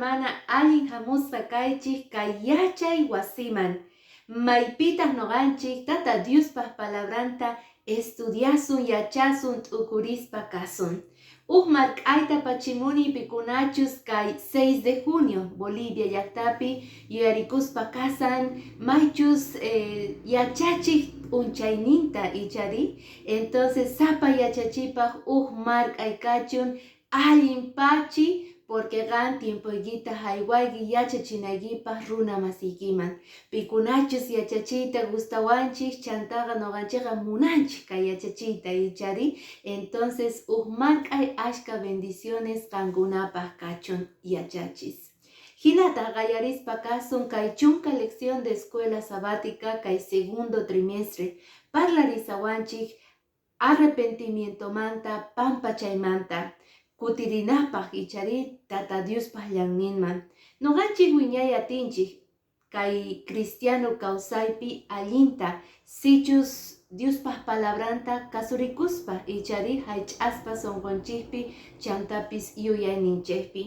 mana allin hamusqa kaychik kay yachay wasiman. Maypitas noqanchik Tata Diospaq palabranta estudiasun, yachasun, t'ukurispa kasun. Mark'ayta pachimuni pikunachus kay 6 de junio Bolivia llaqtapi yuyarikuspa kasan maychus yachachik unchayninta ichari. Entonces sapa yachachipaq mark'ay kachun allin pachi porque gan tiempoykita haywayki yachachinaykipaq runa masiykiman. Pikunachus yachachiyta gustawanchik chantaqa noqanchikqa munanchik kay yachachiyta ichari. Entonces mark'ay ashka bendiciones qankunapaq kachun yachachis. Hinata qallarispa kasun kay chunka lección de escuela sabática kay segundo trimestre parlarisawanchik arrepentimiento manta pampachaymanta kutirinapaq ichari Tata Diospaq llanninman. Noqanchik wiñay atinchik kay cristiano kawsaypi allinta sichus Diospaq palabranta kasurikuspa ichari haych'aspa sonqonchikpi chantapis yuyayninchikpi.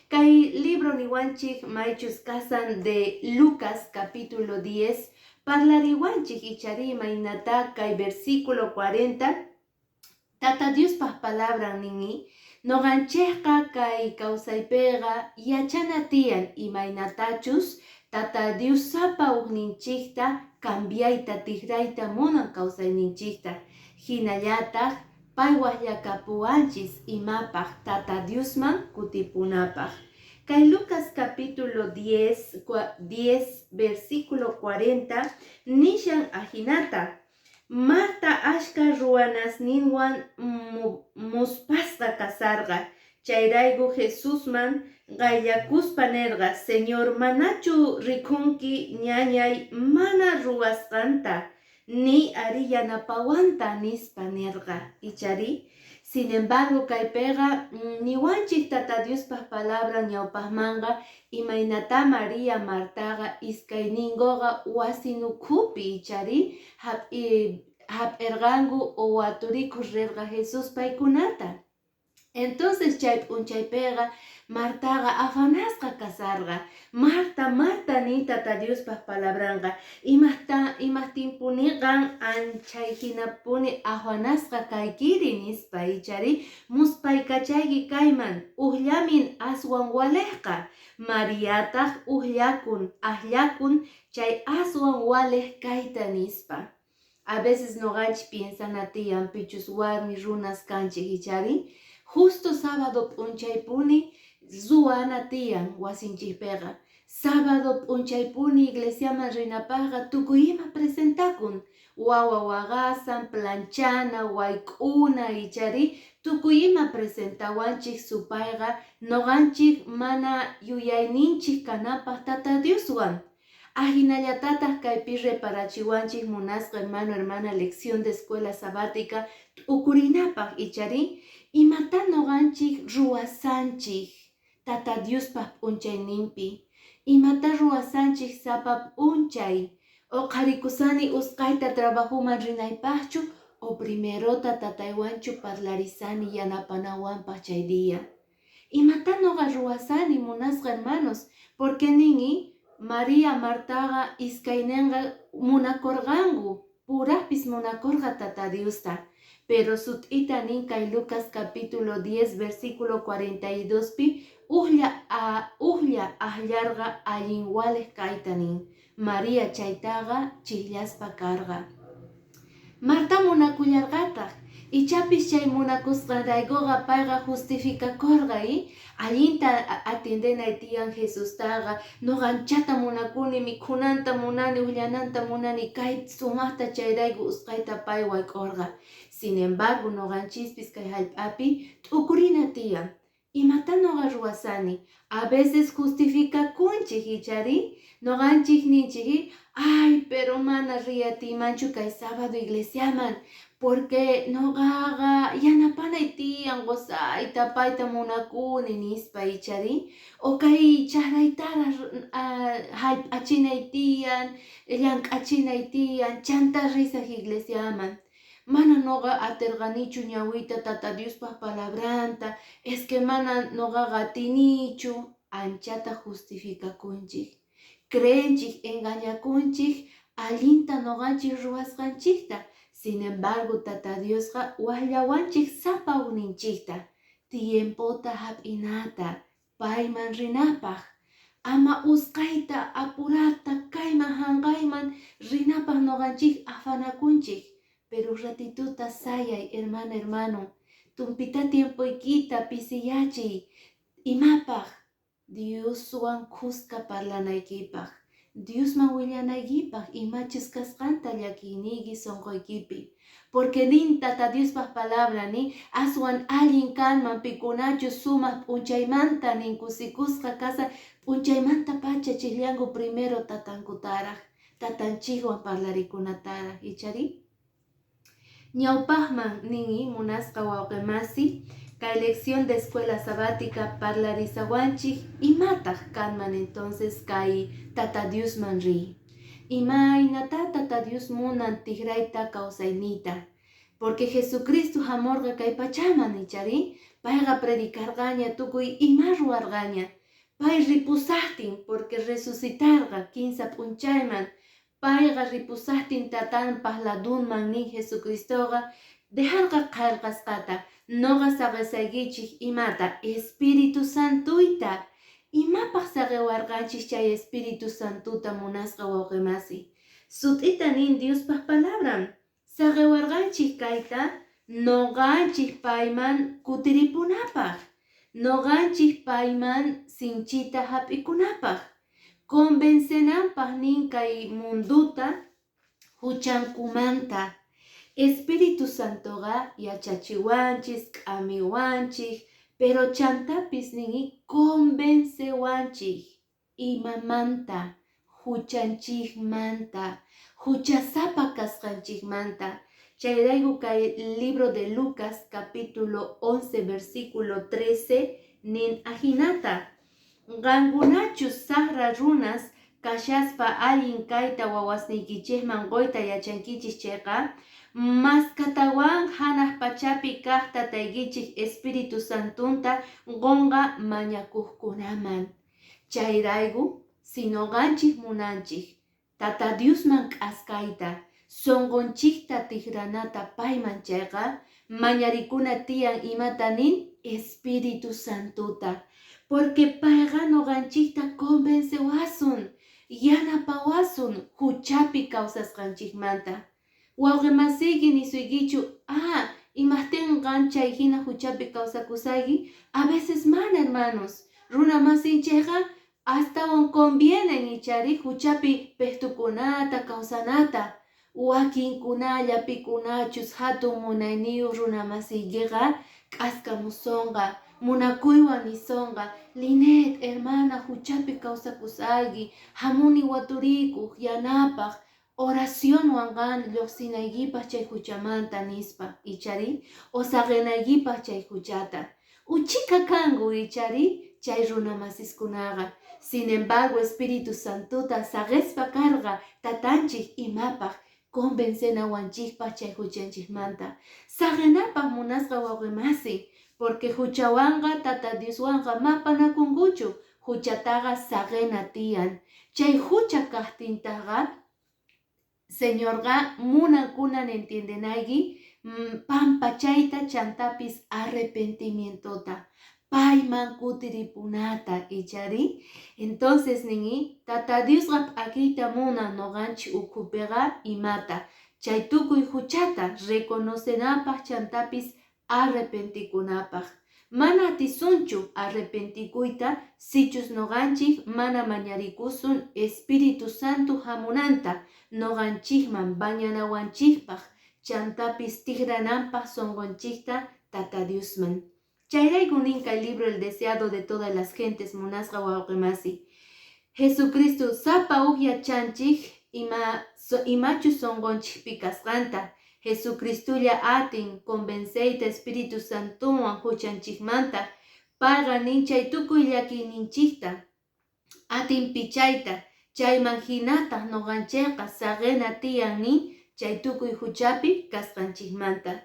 Kay libro niwanchik maychus kasan de Lucas capítulo 10 parlariwanchik ichari maynata kay versículo 40 Tata Diospaq palabra nini noqanchikqa kay kawsaypiqa yachana tiyan imaynatachus Tata Diosapa ukninchikta cambiayta tikrayta munan kawsayninchikta. Hinallataq paywaq llakapuwanchis imapaq Tata Diosman kutipunapaq. Kay Lucas capítulo 10 versículo 40 nishan ahinata Marta ashka ruwanasninwan muspasqa kasarqa. Chayrayku Jesusman qayllakuspa nerqa, Señor, manachu rikunki ñañay mana ruwasqanta ni ari yanapawanta nispa nerqa ichari. Sin embargo, kaypiqa niwanchik Tata Diospaq palabra ñawpaqmanqa imaynata María Martaqa iskayninkuqa wasinukhupi ichari hap'irqanku o waturikus rirqa Jesus paykunata. Entonces chay p'unchaypiqa Martaqa afanasqa kasarqa. Marta ni Tata Diospaq palabranqa imaqtinpuniqa anchay hinapuni afanasqa kaykiri nispa ichari muspaykachayki kayman uqllamin aswan waleqqa. Mariataq ahlakun chay aswan waleq kayta nispa. A veces noqanchik piensana tiyan pichus warmi runas kanchik ichari. Justo sábado p'unchaypuni ruwana tiyan wasinchikpiqa. Sábado p'unchaypuni iglesiaman rinapaqqa tukuy ima presentakun. Wawa waqasan, planchana, wayk'una ichari tukuy ima presentawanchik supayqa noqanchik mana yuyayninchik kanapaq Tata Dioswan. Ahinallatataq kaypi reparachiwanchik munasqa hermana lección de escuela sabática t'ukurinapaq ichari. Imata noqanchik ruwasanchik Tata Diospaq p'unchayninpi. Imata ruwasanchik sapa p'unchay. O qharikusani usqayta trabajuman rinaypaqchu o primerota tataywanchu parlarisani yanapanawanpaq chay día. Imata noqa ruwasani munasqa hermanos, porque nini María Martaqa iskayninqa munakurqanku, purapis munakurqa Tata Diosta. Pero sut'ita nin kay Lucas capítulo 10 versículo 42 pi uqlla ahllarqa allin waleq kayta nin. María chaytaqa chillaspa karqa. Marta munakullarqataq ichapis chay munakusqanraykuqa payqa justificakurqa allinta atendenay tiyan Jesustaqa noqanchata munakuni, mikhunanta munani, uqllananta munani, kay sumaqta chayrayku usqayta pay wayk'urqa. Sin embargo, noqanchispis kay hallp'api t'ukurina tiyan. Imata noqa ruwasani. A veces justificakunchik ichari. Noqanchik ninchik, ay, pero mana riyatimanchu kay sábado iglesiaman. Porque noqaqa yanapanay tiyan qusayta payta munakuni nispa ichari. O kay chayraytara hallp'achinay tiyan, llank'achinay tiyan, chanta risaq iglesiaman. Mana noqa atirqanichu ñawita Tata Diospaq palabranta, es que mana noqaqa atinichu. anchata justificakunchik. Creenchik engañakunchik allinta noqanchik ruwasqanchikta. Sin embargo, Tata Diosqa wallawanchik sapa uninchikta. Tiempota hap'inata payman rinapaq. Ama usqayta apurata kayman hanqayman rinapaq noqanchik afanakunchik. Pero ratituta sayay, hermano. Tumpita tiempoykita pisiyachiy. Imapaq Dioswan kuska parlanaykipaq. Diosman willanaykipaq imachis kasqanta llakiyniyki sunquykipi. Porque nin Tata Diospaq palabra ni aswan allin kanman pikunachu sumaq p'unchaymanta nin kusikusqa kasa p'unchaymanta pacha chillanku primero tatankutaraq. Tatanchikwan parlarikunatarak ichari. Ñawpaqman nini munasqa wawqimasi kay lección de escuela sabática parlarisawanchik imataq kanman entonces kay Tata Diosman ri. Imaynata Tata Dios munan tigrayta kawsaynita. Porque Jesucristo hamurqa kay pachaman ichari. Payqa predikarqaña tukuy ima ruwarqaña. Pay ripusaqtin porque resucitarqa kinsa p'unchayman. Payqa ripusaqtin tatanpaq ladunman nin Jesucristoqa dejarqa qillqasqata. Noqa saqesaykichik imata Espíritu Santuyta. Imapaq saqewarqanchik chay Espíritu Santuta munasqa wawqimasi. Sut'ita nin Diospaq palabram. Saqewarqanchik kayta noqanchik payman kutiripunapaq. Noqanchik payman sinchita hap'ikunapaq. Convencenanpaq nin kay munduta huchankumanta. Espíritu Santoqa yachachiwanchis, k'amiwanchik, pero chantapis nini convencewanchik. Imamanta, huchanchikmanta, huchasapa kasqanchikmanta. Chayrayku kay libro de Lucas capítulo 11 versículo 13 nin ahinata. Qankunachu saqra runas kashaspa allin kayta wawasniykichikman qoyta yachankichik chayqa maskatawan hanaq pachapi kaq Tataykichik Espíritu Santunta qonqa mañakuqkunaman. Chayrayku si noqanchik munanchik Tata Diosman k'askayta sunqunchikta tigranata payman chayqa mañarikuna tiyan imata nin Espíritu Santuta. Porque payqa noqanchikta convencewasun, yanapawasun huchapi kawsasqanchikmanta. Wawqimasiyki nisuykichu, imaqtinqa chay hina huchapi kawsakusayki, a veces mana hermanos. Runa masinchayqa astawan convienen ichari huchapi pehtukunata kawsanata. Wakinkunalla pikunachus hatun munayniyuq runa masiykiqa k'askamusunqa. Munakuywan nisonqa, Linet, hermana, huchapi kawsakusayki, hamuni waturikuq, yanapaq, oracionwan qan lluqsinaykipaq chay huchamanta nispa, ichari, o saqenaykipaq chay huchata. Uchika kanku, ichari, chay runa masiskunaqa. Sin embargo, Espíritu Santuta saqespa karqa, tatanchik imapaq, convencenawanchikpaq chay huchanchikmanta. Saqenapaq munasqa wawqimasi. Porque huchawanqa Tata Dioswanqa mapanakunkuchu, huchataqa saqena tiyan. Chay hucha kaqtintaqa Señorqa munan entiendenayki pampachayta chantapis arrepentimientota. Payman kutiripunata ichari. Entonces nini Tata Diosqa akita munan noqanchik ukhupiqa imata. Chay tukuy huchata reconocenapaq chantapis arrepentikunapaq. Mana atisunchu arrepentikuyta sichus noqanchik mana mañarikusun Espíritu Santo hamunanta noqanchikman bañanawanchikpaq chantapis tigrananpaq sunqunchikta Tata Diosman. Chayrayku nin kay libro El deseado de todas las gentes munasqa wawqimasi. Jesucristo sapa yachanchik imachu sunqunchikpi kasqanta. Jesucristulla atin convenceyta Espíritu Santuwan huchanchikmanta payqa nin chay tukuy llakiyninchikta atin pichayta chayman hinataq noqanchayqa saqena tiyan nin chay tukuy huchapi kasqanchikmanta.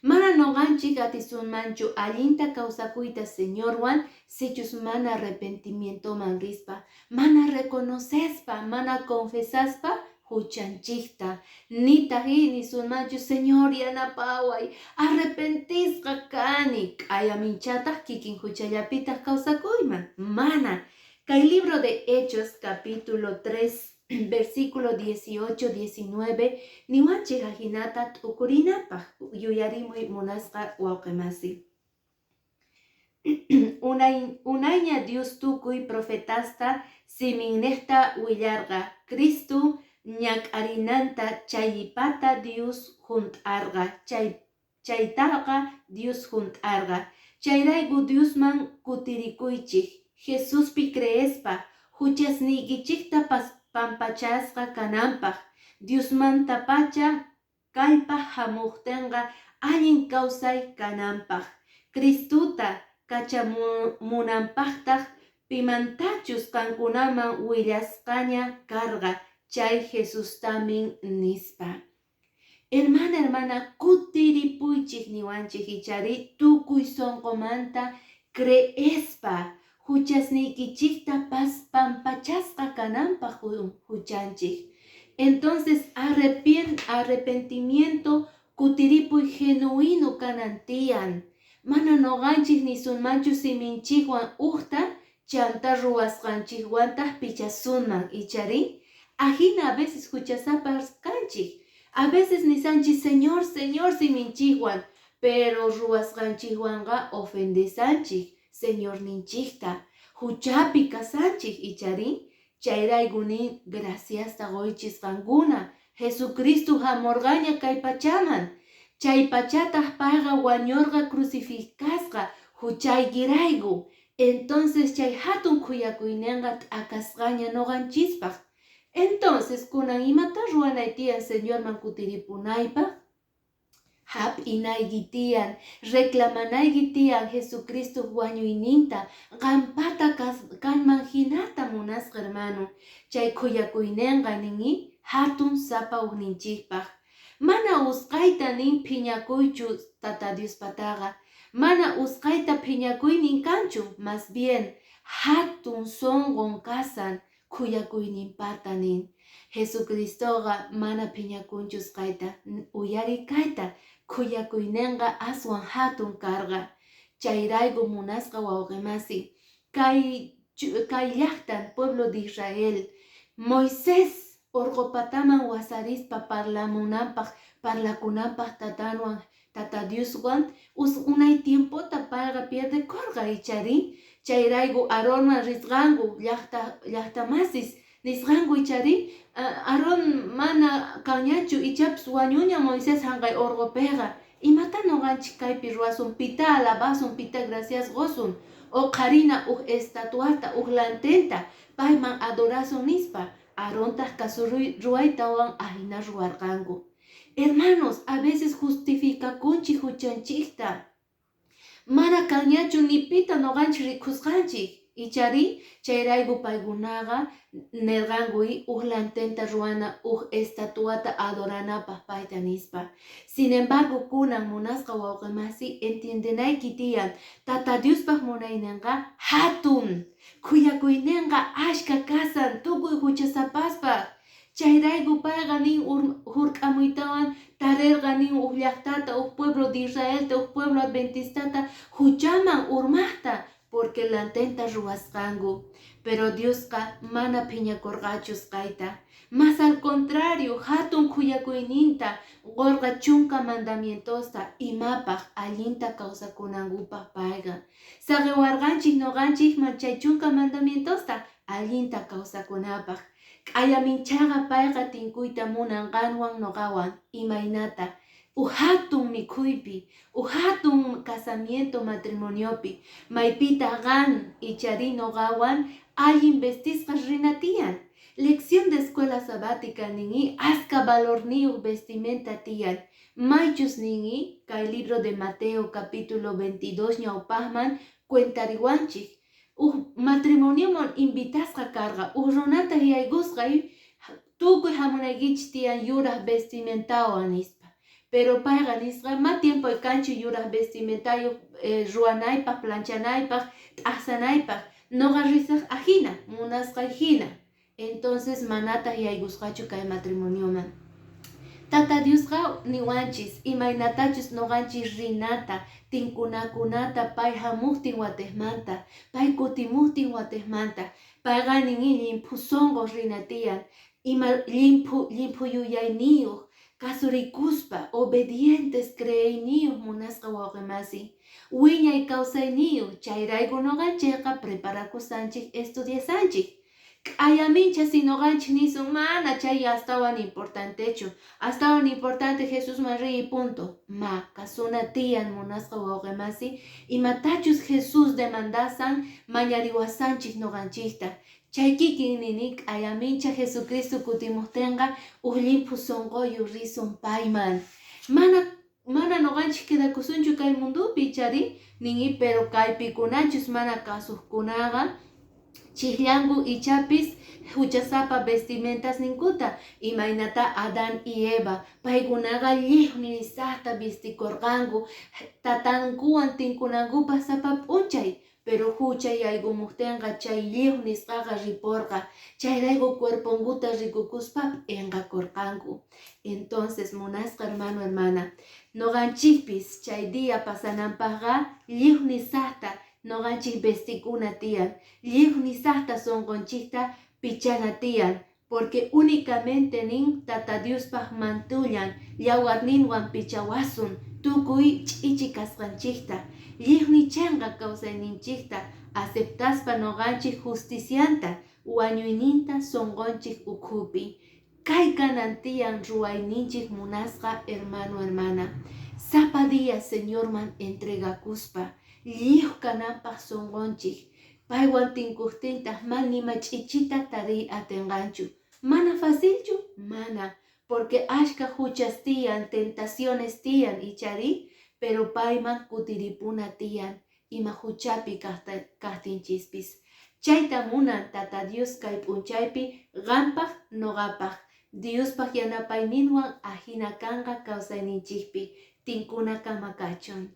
Mana noqanchik atisunmanchu allinta kawsakuyta Señorwan, sichus mana arrepentimientoman rispa, mana reconocespa, mana confesaspa huchanchikta. Nitahi nisunmanchu Señor yanapaway, arrepentisqa kani, k'ayaminchataj kikin huchallapitaq kawsakuyman. Mana. Kay libro de Hechos, capítulo 3, versículo 18-19, niwanchik ajinata t'ukurinapaq yuyarimuy munasqa wawqimasi. Unayña Dios tukuy profetasta siminnejta willarqa, Cristo ñak'arinanta chaypata Dios junt'arqa, chaytaqa Dios junt'arqa. Chayrayku Diosman kutirikuychik, Jesuspi creespa, huchasniykichikta pampachasqa kananpaq, Diosmanta pacha kallpaq hamuqtinqa allin kawsay kananpaq. Cristuta kachamunanpaqtaq pimantachus kankunaman willasqaña karqa, chay Jesustamin nispa. Hermana, kutiripuychik niwanchik ichari tukuy sonqomanta creespa, huchasniykichikta pampachasqa kananpaq huchanchik. Entonces arrepentimiento kutiripuy genuino kanantiyan. Mana noqanchik nisunmanchu siminchikwan uqta chanta ruwasqanchikwantaj pichasunman ichari. Ajina a veces huchasapas kanchik. A veces nisanchik Señor, Señor siminchikwan, pero ruwasqanchikwanqa ofendesanchik Señor ninchikta. Huchapi kasanchik ichari. Chayraykunin graciasta qoychisqankuna. Jesucristo hamurqaña kay pachaman. Chay pachataq payqa wañurqa crucificasqa huchaykirayku. Entonces chay hatun kuyakuyninqa t'akasqaña noqanchispaq. Entonces kunan imata ruwanay tiyan Señorman kutiripunaypaq? Hap'inayki tiyan, reclamanayki tiyan Jesucristo wañuyninta, qampata kanman hinata munasqa hermano. Chay kuyakuyninqa ninmi hatun sapa uqninchikpaq. Mana usqayta nin phiñakuychu Tata Diospataqa. Mana usqayta phiñakuynin kanchu, más bien hatun sonqon kasan kuyakuyninpata nin. Jesucristoqa mana phiñakunchus kayta, uyarikayta, kuyakuyninqa aswan hatun karqa. Chayrayku munasqa wawqimasi, kay llaqtan pueblo de Israel, Moisés urqupataman wasarispa parlakunanpaq Tata Dioswan unay tiempota payqa pierdekurqa ichari. Chayrayku Aaronman risqanku llaqtamasis nisqanku ichari. Aaron mana kanñachu ichapas wañuña Moisés hanqay urqupiqa. Imata noqanchik kaypi ruwasun, pita alabasun, pita gracias gosun, o qarina estatuata lantenta payman adorasun nispa. Aarontaq kasu ruwaytawan ahina ruwarqanku. Hermanos, a veces justificakunchik huchanchikta. Mana kanñachu nipita noqanchik rikusqanchik. Ichari, chayrayku paykunaqa nerqankuy lantenta ruwana estatuata adoranapaq payta nispa. Sin embargo, kunan munasqa wawqimasi entiendenayki tiyan, Tata Diospaq munayninqa hatun, kuyakuyninqa ashka kasan tukuy huchasapaspaq. Chayrayku payqa nin hurk'amuytawan tarirqa nin llaqtata, pueblo de Israelta, pueblo adventistata huchaman urmaqta, porque lantenta ruwasqanku. Pero Diosqa mana phiñakurqachus kayta. Más al contrario, hatun kuyakuyninta qurqa chunka mandamientosta imapaq allinta kawsakunankupaq payqa. Saqiwarqanchik noqanchikman chay chunka mandamientosta allinta kawsakunapaq. K'ayaminchaqa payqa tinkuyta munanqanwan noqawan imaynata. Hatun mikhuypi, hatun casamiento matrimoniopi, maypita qan ichari noqawan allin vestisqa rina tiyan. Lección de escuela sabática ningi aska valorniyuq vestimenta tiyan. Maychus ningi kay libro de Mateo capítulo 22 ñawpaqman cuentariwanchik. Matrimonioman invitasqa karqa, runata yaygusqa tukuy hamunaykichik tiyan yuraq vestimentawan nispa. pero payqa nisqa ma tiempo kanchu yuraq vestimentario ruwanaypaq, planchanaypaq, t'aqsanaypaq, noqa risaq ajina, munasqa hina. Entonces manata yaygusqachu kay matrimonioman. Tata Diosqa niwanchis imaynatachus noqanchis rinata, tinkunakunata pay hamuqtin watejmanta, pay kutimuqtin watejmanta, payqa ninmi limpu sonqo rina tiyan, ima limpu yuyayniyuq, kasurikuspa, obedientes creyniyuq munasqa wawqimasi. Wiñay kawsayniyuq, chayrayku noqanchikqa preparakusanchik estudiasanchik. Ayamincha sinoqanchik nisun mana chay astawan importantechu. Astawan importante Jesús María y punto. Ma, kasuna tiyan munasqa wawqimasi, imatachus Jesús demandasan mañariwasanchik noqanchikta. Chay kikin ninik ayamincha Jesucristo kutimuqtinqa limpu sonqoyu risun payman. Mana noqanchik quedakusunchu kay mundupi chari ningi, pero kaypikunachus mana kasuqkunaqa chillangu ichapis huchasapa vestimentas ninkuta imaynata Adán y Eva paykunaqa lliwni nisaqta vestikurqanku tatankuwan tinkunankupas sapa p'unchay, pero huchay yaygumuqtinqa chay lliw nisqaqa ripurqa chayrayku cuerpunkuta rikukuspa p'inqakurqanku. Entonces munasqa hermano hermana, noqanchikpis chay día pasananpaqqa lliw nisaqta noqanchik vestikuna tiyan, lliw nisaqta sonqonchikta pichana tiyan, porque únicamente nin Tata Diospaq mantullan yawarninwan pichawasun tukuy ch'ichi kasqanchikta, lliw nichanqa kawsayninchikta aceptaspa noqanchik justicianta wañuyninta sonqonchik ukhupi. Kay kanan tiyan ruwayninchik munasqa hermano hermana, sapa día Señorman entregakuspa lliw kananpaq sonqonchik, paywan tinkuptintaq man nima ch'ichita tariy atinqanchu. Mana facilchu, mana, porque ashka huchas tiyan, tentaciones tiyan ichari, pero payman kutiripuna tiyan, ima huchapi kaqtinchispis. Chayta munan Tata Dios kay p'unchaypi qampaq noqapaq, Diospaq yanapayninwan ajina kanqa kawsayninchikpi, tinkuna kamakachun.